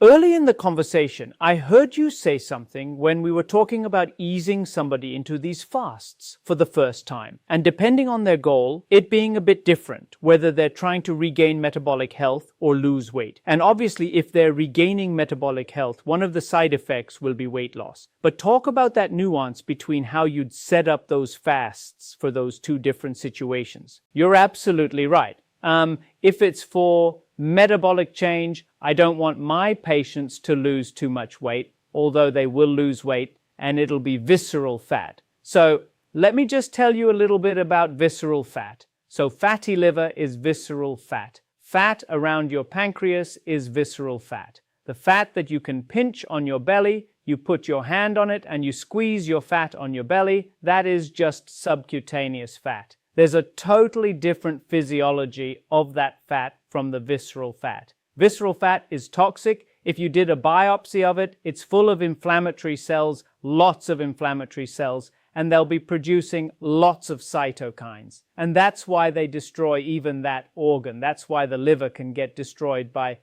Early in the conversation, I heard you say something when we were talking about easing somebody into these fasts for the first time. And depending on their goal, it being a bit different, whether they're trying to regain metabolic health or lose weight. And obviously, if they're regaining metabolic health, one of the side effects will be weight loss. But talk about that nuance between how you'd set up those fasts for those two different situations. You're absolutely right. If it's for metabolic change, I don't want my patients to lose too much weight, although they will lose weight, and it'll be visceral fat. So let me just tell you a little bit about visceral fat. So fatty liver is visceral fat. Fat around your pancreas is visceral fat. The fat that you can pinch on your belly, you put your hand on it and you squeeze your fat on your belly, that is just subcutaneous fat. There's a totally different physiology of that fat from the visceral fat. Visceral fat is toxic. If you did a biopsy of it, it's full of inflammatory cells, lots of inflammatory cells, and they'll be producing lots of cytokines. And that's why they destroy even that organ. That's why the liver can get destroyed by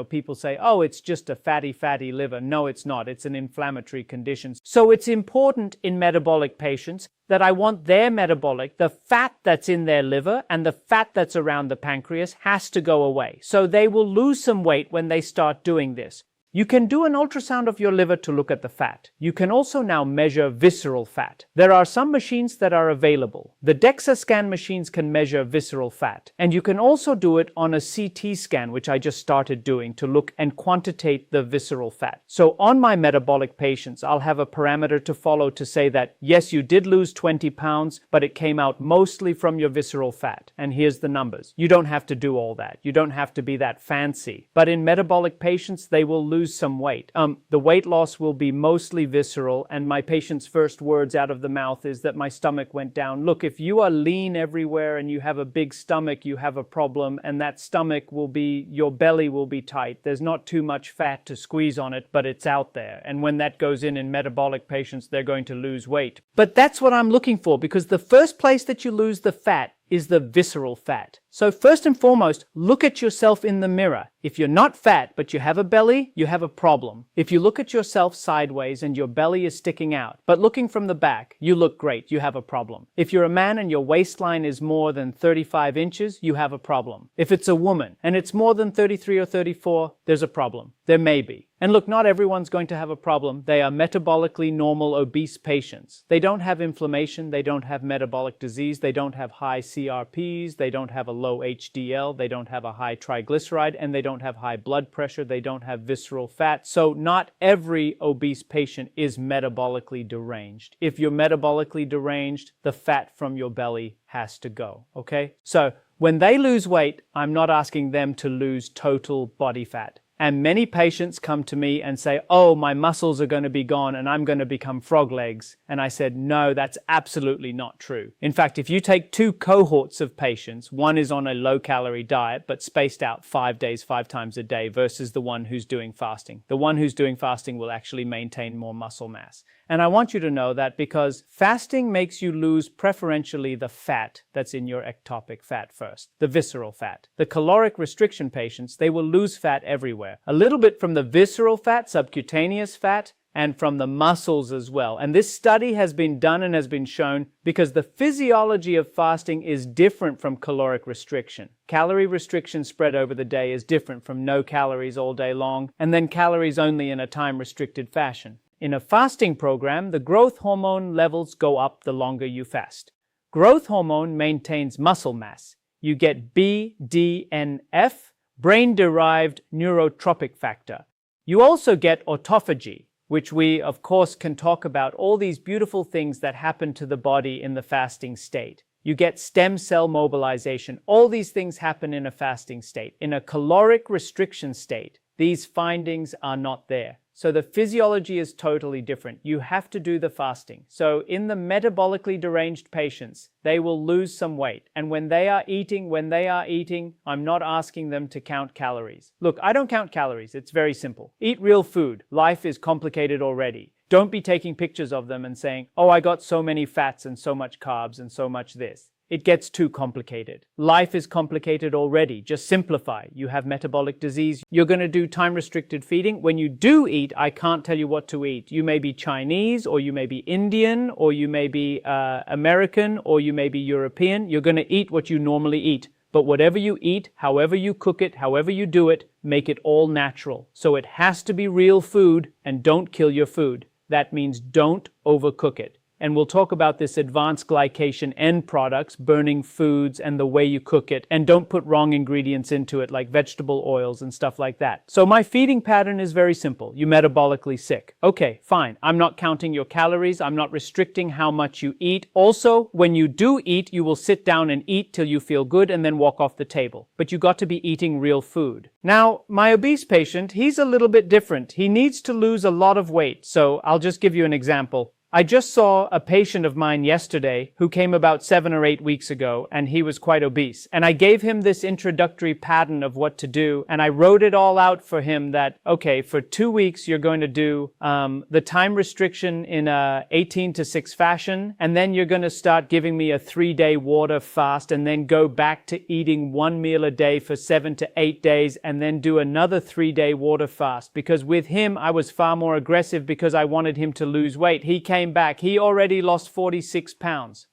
people say, oh, it's just a fatty liver. No, it's not. It's an inflammatory condition. So it's important in metabolic patients that I want their metabolic, the fat that's in their liver and the fat that's around the pancreas has to go away. So they will lose some weight when they start doing this. You can do an ultrasound of your liver to look at the fat. You can also now measure visceral fat. There are some machines that are available. The DEXA scan machines can measure visceral fat. And you can also do it on a CT scan, which I just started doing to look and quantitate the visceral fat. So on my metabolic patients, I'll have a parameter to follow to say that, yes, you did lose 20 pounds, but it came out mostly from your visceral fat. And here's the numbers. You don't have to do all that. You don't have to be that fancy. But in metabolic patients, they will lose some weight. The weight loss will be mostly visceral, and my patient's first words out of the mouth is that my stomach went down. Look, if you are lean everywhere and you have a big stomach, you have a problem, and that stomach will be, your belly will be tight. There's not too much fat to squeeze on it, but it's out there. And when that goes in metabolic patients, they're going to lose weight. But that's what I'm looking for, because the first place that you lose the fat is the visceral fat. So first and foremost, look at yourself in the mirror. If you're not fat, but you have a belly, you have a problem. If you look at yourself sideways and your belly is sticking out, but looking from the back, you look great, you have a problem. If you're a man and your waistline is more than 35 inches, you have a problem. If it's a woman and it's more than 33 or 34, there's a problem. There may be. And look, not everyone's going to have a problem. They are metabolically normal, obese patients. They don't have inflammation, they don't have metabolic disease, they don't have high CRPs, they don't have a low HDL, they don't have a high triglyceride, and they don't have high blood pressure, they don't have visceral fat. So not every obese patient is metabolically deranged. If you're metabolically deranged, the fat from your belly has to go, okay? So when they lose weight, I'm not asking them to lose total body fat. And many patients come to me and say, oh, my muscles are going to be gone and I'm going to become frog legs. And I said, no, that's absolutely not true. In fact, if you take two cohorts of patients, one is on a low-calorie diet but spaced out 5 days, 5 times a day versus the one who's doing fasting. The one who's doing fasting will actually maintain more muscle mass. And I want you to know that because fasting makes you lose preferentially the fat that's in your ectopic fat first, the visceral fat. The caloric restriction patients, they will lose fat everywhere. A little bit from the visceral fat, subcutaneous fat, and from the muscles as well. And this study has been done and has been shown because the physiology of fasting is different from caloric restriction. Calorie restriction spread over the day is different from no calories all day long, and then calories only in a time-restricted fashion. In a fasting program, the growth hormone levels go up the longer you fast. Growth hormone maintains muscle mass. You get BDNF, brain-derived neurotropic factor. You also get autophagy, which we, of course, can talk about all these beautiful things that happen to the body in the fasting state. You get stem cell mobilization. All these things happen in a fasting state. In a caloric restriction state, these findings are not there. So the physiology is totally different. You have to do the fasting. So in the metabolically deranged patients, they will lose some weight. And when they are eating, I'm not asking them to count calories. Look, I don't count calories. It's very simple. Eat real food. Life is complicated already. Don't be taking pictures of them and saying, oh, I got so many fats and so much carbs and so much this. it gets too complicated. Life is complicated already. Just simplify. You have metabolic disease. You're going to do time-restricted feeding. When you do eat, I can't tell you what to eat. You may be Chinese, or you may be Indian, or you may be American, or you may be European. You're going to eat what you normally eat. But whatever you eat, however you cook it, however you do it, make it all natural. So it has to be real food, and don't kill your food. That means don't overcook it. And we'll talk about this advanced glycation end products, burning foods, and the way you cook it. And don't put wrong ingredients into it, like vegetable oils and stuff like that. So my feeding pattern is very simple. You're metabolically sick. Okay, fine. I'm not counting your calories. I'm not restricting how much you eat. Also, when you do eat, you will sit down and eat till you feel good and then walk off the table. But you got to be eating real food. Now, my obese patient, he's a little bit different. He needs to lose a lot of weight. So I'll just give you an example. I just saw a patient of mine yesterday who came about 7 or 8 weeks ago, and he was quite obese. And I gave him this introductory pattern of what to do, and I wrote it all out for him that, okay, for 2 weeks you're going to do the time restriction in a 18 to 6 fashion, and then you're going to start giving me a 3-day water fast, and then go back to eating 1 meal a day for 7 to 8 days, and then do another 3-day water fast. Because with him, I was far more aggressive because I wanted him to lose weight. He came back. He already lost 46 pounds,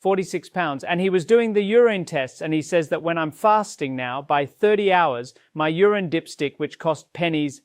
and he was doing the urine tests, and he says that when I'm fasting now, by 30 hours, my urine dipstick, which cost pennies,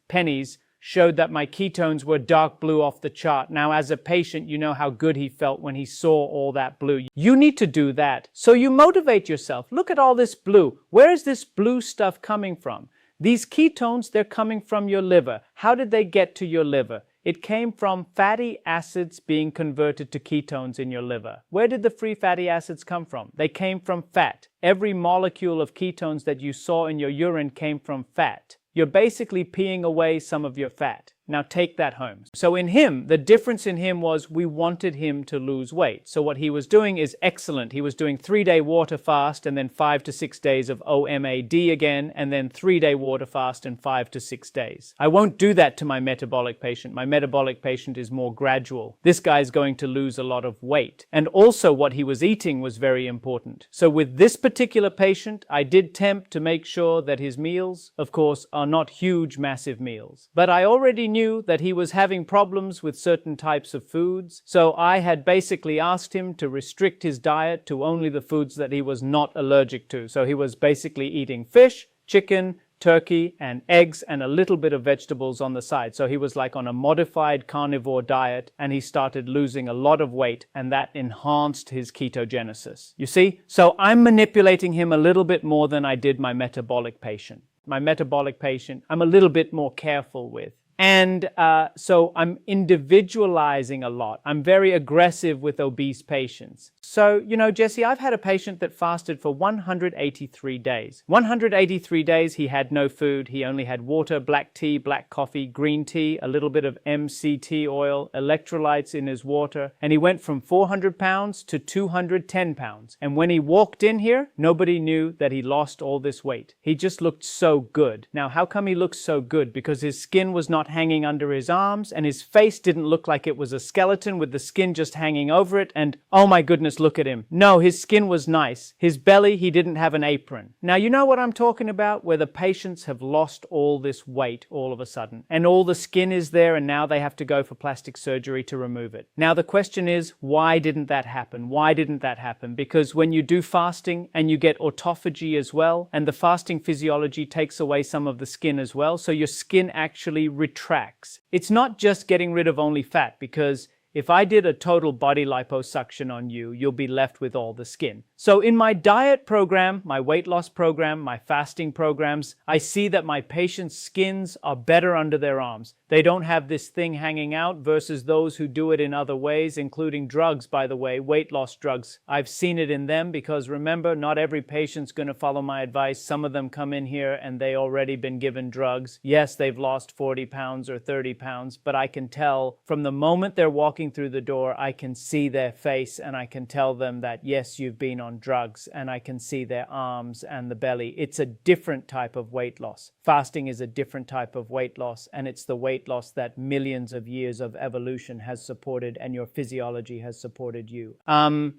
showed that my ketones were dark blue off the chart. Now, as a patient, you know how good he felt when he saw all that blue. You need to do that. So you motivate yourself. Look at all this blue. Where is this blue stuff coming from? These ketones, they're coming from your liver. How did they get to your liver? It came from fatty acids being converted to ketones in your liver. Where did the free fatty acids come from? They came from fat. Every molecule of ketones that you saw in your urine came from fat. You're basically peeing away some of your fat. Now take that home. So in him, the difference in him was we wanted him to lose weight. So what he was doing is excellent. He was doing 3-day water fast and then 5 to 6 days of OMAD again, and then 3-day water fast and 5 to 6 days. I won't do that to my metabolic patient. My metabolic patient is more gradual. This guy's going to lose a lot of weight. And also what he was eating was very important. So with this particular patient, I did tempt to make sure that his meals, of course, are not huge, massive meals. But I already knew that he was having problems with certain types of foods, so I had basically asked him to restrict his diet to only the foods that he was not allergic to. So he was basically eating fish, chicken, turkey, and eggs, and a little bit of vegetables on the side. So he was like on a modified carnivore diet, and he started losing a lot of weight, and that enhanced his ketogenesis. You see? So I'm manipulating him a little bit more than I did my metabolic patient. My metabolic patient, I'm a little bit more careful with. And so I'm individualizing a lot. I'm very aggressive with obese patients. So, you know, Jesse, I've had a patient that fasted for 183 days. 183 days, he had no food. He only had water, black tea, black coffee, green tea, a little bit of MCT oil, electrolytes in his water. And he went from 400 pounds to 210 pounds. And when he walked in here, nobody knew that he lost all this weight. He just looked so good. Now, how come he looked so good? Because his skin was not hanging under his arms, and his face didn't look like it was a skeleton with the skin just hanging over it, and oh my goodness, look at him. No, his skin was nice. His belly, he didn't have an apron. Now, you know what I'm talking about? Where the patients have lost all this weight all of a sudden, and all the skin is there, and now they have to go for plastic surgery to remove it. Now, the question is, why didn't that happen? Why didn't that happen? Because when you do fasting and you get autophagy as well, and the fasting physiology takes away some of the skin as well, so your skin actually retracts. It's not just getting rid of only fat, because if I did a total body liposuction on you, you'll be left with all the skin. So in my diet program, my weight loss program, my fasting programs, I see that my patients' skins are better under their arms. They don't have this thing hanging out versus those who do it in other ways, including drugs, by the way, weight loss drugs. I've seen it in them because remember, not every patient's going to follow my advice. Some of them come in here and they already been given drugs. Yes, they've lost 40 pounds or 30 pounds, but I can tell from the moment they're walking walking through the door, I can see their face and I can tell them that, yes, you've been on drugs, and I can see their arms and the belly. It's a different type of weight loss. Fasting is a different type of weight loss, and it's the weight loss that millions of years of evolution has supported, and your physiology has supported you.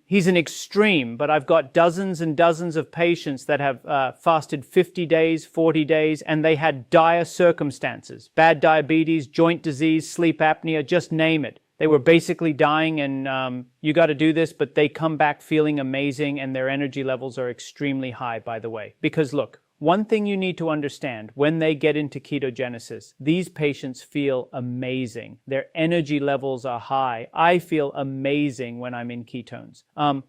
He's an extreme, but I've got dozens and dozens of patients that have fasted 50 days, 40 days, and they had dire circumstances. Bad diabetes, joint disease, sleep apnea, just name it. They were basically dying, and you got to do this, but they come back feeling amazing, and their energy levels are extremely high, by the way. Because look, one thing you need to understand, when they get into ketogenesis, these patients feel amazing. Their energy levels are high. I feel amazing when I'm in ketones.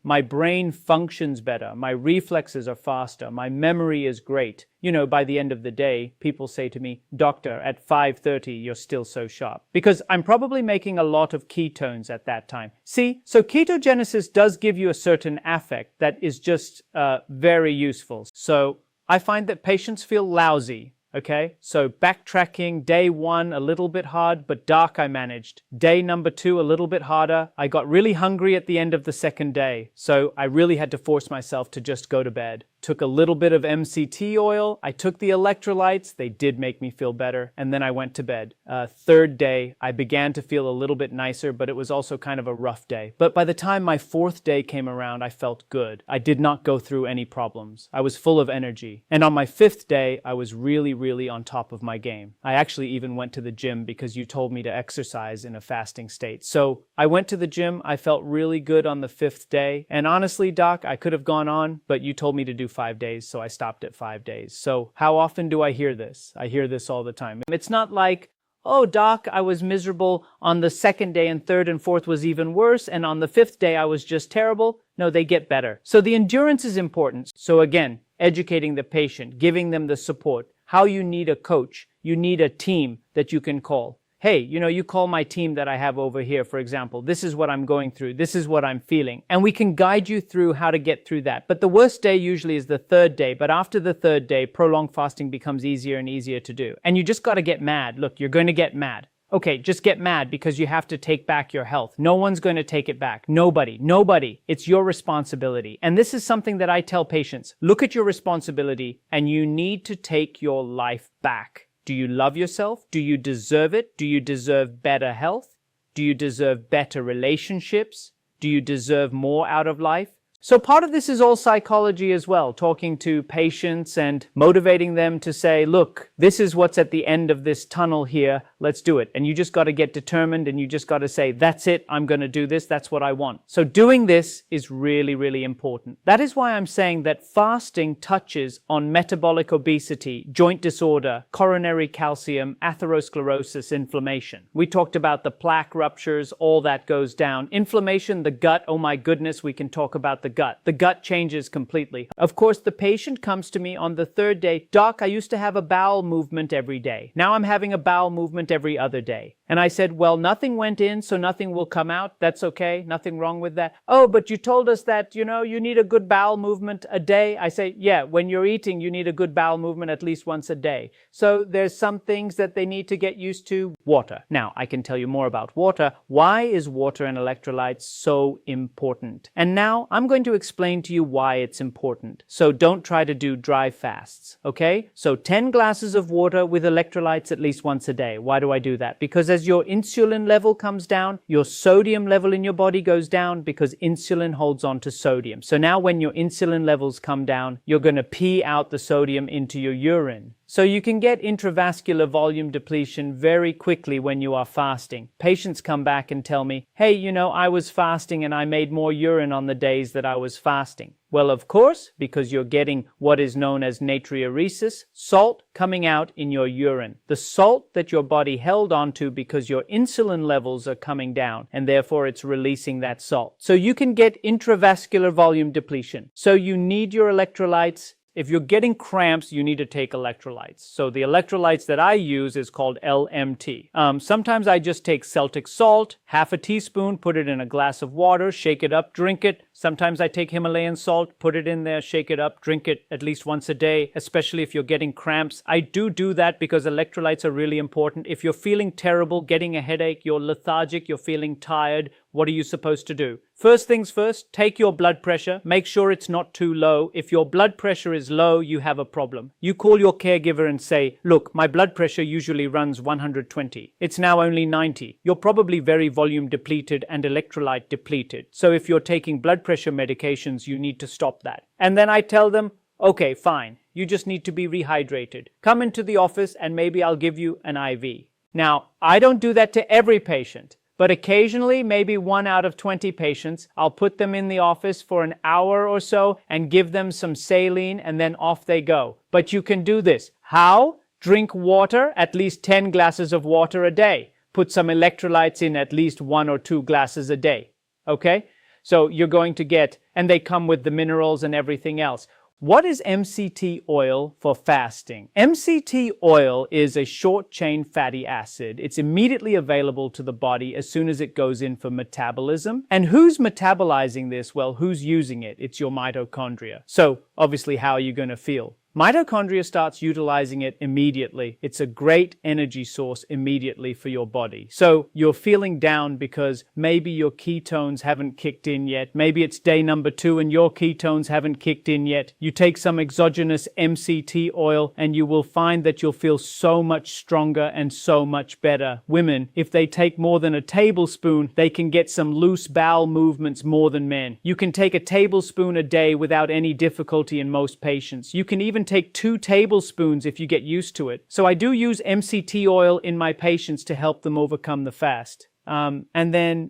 My brain functions better. My reflexes are faster. My memory is great. You know, by the end of the day, people say to me, "Doctor, at 5:30, you're still so sharp." Because I'm probably making a lot of ketones at that time. See, so ketogenesis does give you a certain affect that is just very useful. So I find that patients feel lousy, okay? So backtracking, day 1, a little bit hard, but dark I managed. Day number 2, a little bit harder. I got really hungry at the end of the second day, so I really had to force myself to just go to bed. Took a little bit of MCT oil. I took the electrolytes. They did make me feel better. And then I went to bed. Third day, I began to feel a little bit nicer, but it was also kind of a rough day. But by the time my 4th day came around, I felt good. I did not go through any problems. I was full of energy. And on my 5th day, I was really on top of my game. I actually even went to the gym because you told me to exercise in a fasting state. So I went to the gym. I felt really good on the 5th day. And honestly, Doc, I could have gone on, but you told me to do 5 days, so I stopped at 5 days. So how often do I hear this? I hear this all the time. It's not like, "Oh, Doc, I was miserable on the 2nd day, and 3rd and 4th was even worse, and on the 5th day I was just terrible." No, they get better. So the endurance is important. So again, educating the patient, giving them the support, how you need a coach. You need a team that you can call. Hey, you call my team that I have over here, for example. This is what I'm going through. This is what I'm feeling. And we can guide you through how to get through that. But the worst day usually is the 3rd day. But after the 3rd day, prolonged fasting becomes easier and easier to do. And you just got to get mad. Look, you're going to get mad. Okay, just get mad because you have to take back your health. No one's going to take it back. Nobody. It's your responsibility. And this is something that I tell patients. Look at your responsibility, and you need to take your life back. Do you love yourself? Do you deserve it? Do you deserve better health? Do you deserve better relationships? Do you deserve more out of life? So part of this is all psychology as well, talking to patients and motivating them to say, look, this is what's at the end of this tunnel here, let's do it. And you just got to get determined, and you just got to say, that's it, I'm going to do this, that's what I want. So doing this is really important. That is why I'm saying that fasting touches on metabolic obesity, joint disorder, coronary calcium, atherosclerosis, inflammation. We talked about the plaque ruptures, all that goes down. Inflammation, the gut, oh my goodness, we can talk about the gut. The gut changes completely. Of course, the patient comes to me on the 3rd day, "Doc, I used to have a bowel movement every day. Now I'm having a bowel movement every other day." And I said, "Well, nothing went in, so nothing will come out. That's okay. Nothing wrong with that." "Oh, but you told us that, you need a good bowel movement a day." I say, yeah, when you're eating, you need a good bowel movement at least once a day. So there's some things that they need to get used to. Water. Now, I can tell you more about water. Why is water and electrolytes so important? And now I'm going to explain to you why it's important. So don't try to do dry fasts, okay? So 10 glasses of water with electrolytes at least once a day. Why do I do that? Because as your insulin level comes down, your sodium level in your body goes down because insulin holds on to sodium. So now when your insulin levels come down, you're going to pee out the sodium into your urine. So you can get intravascular volume depletion very quickly when you are fasting. Patients come back and tell me, "Hey, I was fasting and I made more urine on the days that I was fasting." Well, of course, because you're getting what is known as natriuresis, salt coming out in your urine. The salt that your body held onto because your insulin levels are coming down, and therefore it's releasing that salt. So you can get intravascular volume depletion. So you need your electrolytes. If you're getting cramps, you need to take electrolytes. So the electrolytes that I use is called LMT. Sometimes I just take Celtic salt, half a teaspoon, put it in a glass of water, shake it up, drink it. Sometimes I take Himalayan salt, put it in there, shake it up, drink it at least once a day, especially if you're getting cramps. I do that because electrolytes are really important. If you're feeling terrible, getting a headache, you're lethargic, you're feeling tired, what are you supposed to do? First things first, take your blood pressure. Make sure it's not too low. If your blood pressure is low, you have a problem. You call your caregiver and say, look, my blood pressure usually runs 120. It's now only 90. You're probably very volume depleted and electrolyte depleted. So if you're taking blood pressure medications, you need to stop that. And then I tell them, okay, fine. You just need to be rehydrated. Come into the office and maybe I'll give you an IV. Now, I don't do that to every patient. But occasionally, maybe 1 out of 20 patients, I'll put them in the office for an hour or so and give them some saline and then off they go. But you can do this. How? Drink water, at least 10 glasses of water a day. Put some electrolytes in at least 1 or 2 glasses a day. Okay? So you're going to get, and they come with the minerals and everything else. What is MCT oil for fasting? MCT oil is a short-chain fatty acid. It's immediately available to the body as soon as it goes in for metabolism. And who's metabolizing this? Well, who's using it? It's your mitochondria. So, obviously, how are you going to feel? Mitochondria starts utilizing it immediately. It's a great energy source immediately for your body. So you're feeling down because maybe your ketones haven't kicked in yet. Maybe it's day number 2 and your ketones haven't kicked in yet. You take some exogenous MCT oil and you will find that you'll feel so much stronger and so much better. Women, if they take more than a tablespoon, they can get some loose bowel movements more than men. You can take a tablespoon a day without any difficulty in most patients. You can even take 2 tablespoons if you get used to it. So I do use MCT oil in my patients to help them overcome the fast. And then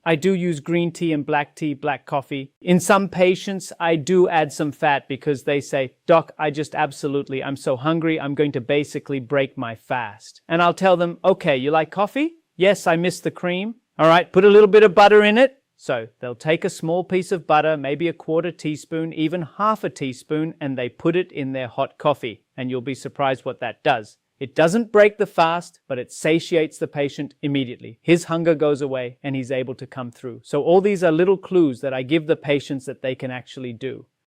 I do use green tea and black coffee. In some patients, I do add some fat because they say, Doc, I'm so hungry, I'm going to basically break my fast. And I'll tell them, okay, you like coffee? Yes, I miss the cream. All right, put a little bit of butter in it. So they'll take a small piece of butter, maybe a 1/4 teaspoon, even 1/2 teaspoon, and they put it in their hot coffee. And you'll be surprised what that does. It doesn't break the fast, but it satiates the patient immediately. His hunger goes away and he's able to come through. So all these are little clues that I give the patients that they can actually do.